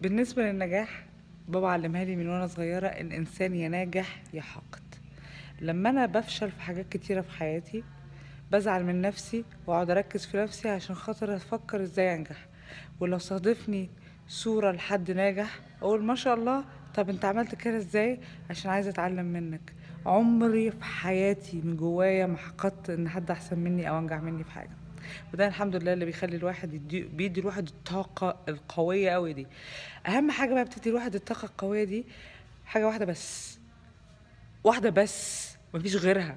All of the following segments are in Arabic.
بالنسبة للنجاح، بابا علمها لي من وانا صغيرة: الانسان يا ناجح يا حاقد. لما انا بفشل في حاجات كتيرة في حياتي بزعل من نفسي واقعد اركز في نفسي عشان خاطر افكر ازاي انجح. ولو صادفني صورة لحد ناجح اقول ما شاء الله، طب انت عملت كده ازاي؟ عشان عايزة اتعلم منك. عمري في حياتي من جوايا ما حقدت ان حد احسن مني او انجح مني في حاجة. وده الحمد لله اللي بيخلي الواحد بيدي الواحد الطاقة القوية قوي دي. اهم حاجة بقى بتدي الواحد الطاقة القوية دي حاجة واحدة بس، واحدة بس مفيش غيرها: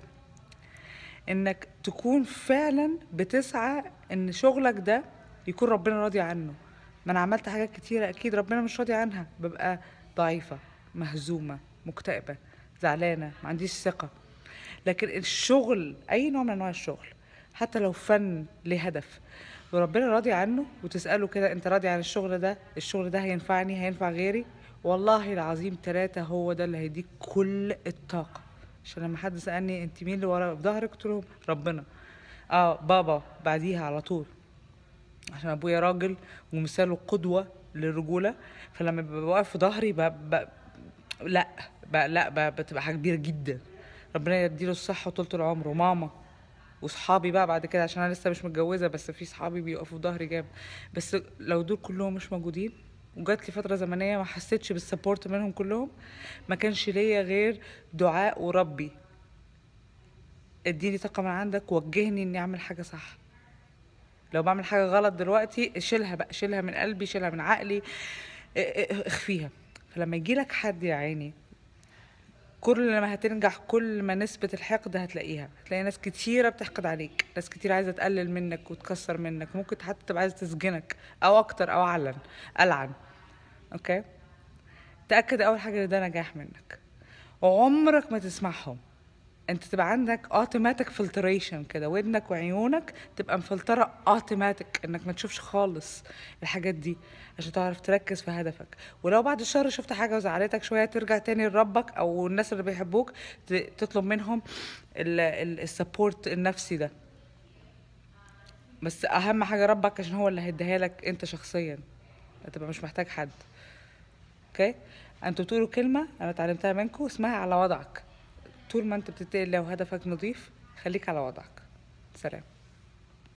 انك تكون فعلا بتسعى ان شغلك ده يكون ربنا راضي عنه. ما انا عملت حاجات كتيرة اكيد ربنا مش راضي عنها، ببقى ضعيفة، مهزومة، مكتئبة، زعلانة، ما عنديش ثقة. لكن الشغل، اي نوع من انواع الشغل، حتى لو فن ليه هدف وربنا راضي عنه، وتسأله كده: انت راضي عن الشغل ده؟ الشغل ده هينفعني؟ هينفع غيري؟ والله العظيم ثلاثة هو ده اللي هيديك كل الطاقة. عشان لما حد سألني انت مين اللي ورا في ظهرك، قلت لهم ربنا. اه بابا بعديها على طول، عشان ابويا راجل ومثاله قدوة للرجولة. فلما ببقى واقف في ظهري لا بتبقى حاجة كبيرة جدا. ربنا يديله الصحة وطولة العمر. وماما وصحابي بقى بعد كده، عشان انا لسه مش متجوزة، بس في صحابي بيقفوا في ظهري جامد. بس لو دول كلهم مش موجودين، وجات لي فترة زمنية ما حسيتش بالسبورت منهم كلهم، ما كانش ليا غير دعاء وربي: اديني طاقة من عندك، وجهني اني اعمل حاجة صح. لو بعمل حاجة غلط دلوقتي شيلها بقى، شيلها من قلبي، شيلها من عقلي، اخفيها. فلما يجيلك حد يا عيني، كل ما هتنجح كل ما نسبة الحقد هتلاقيها. هتلاقي ناس كتيرة بتحقد عليك، ناس كتير عايزة تقلل منك وتكسر منك، ممكن حتى تبقى عايزة تسجنك او اكتر او ألعن. اوكي، تأكد اول حاجة ان ده نجاح منك. وعمرك ما تسمعهم. انت تبقى عندك اوتوماتيك فلتريشن كده، ودنك وعيونك تبقى مفلتره اوتوماتيك انك ما تشوفش خالص الحاجات دي، عشان تعرف تركز في هدفك. ولو بعد الشر شفت حاجه وزعلتك شويه، ترجع تاني لربك او الناس اللي بيحبوك، تطلب منهم السبورت النفسي ده. بس اهم حاجه ربك، عشان هو اللي هيديها لك انت شخصيا، هتبقى مش محتاج حد. اوكي، انتوا بتقولوا كلمه انا اتعلمتها منكم اسمها على وضعك. طول ما انت بتتقل لو هدفك نظيف، خليك على وضعك. سلام.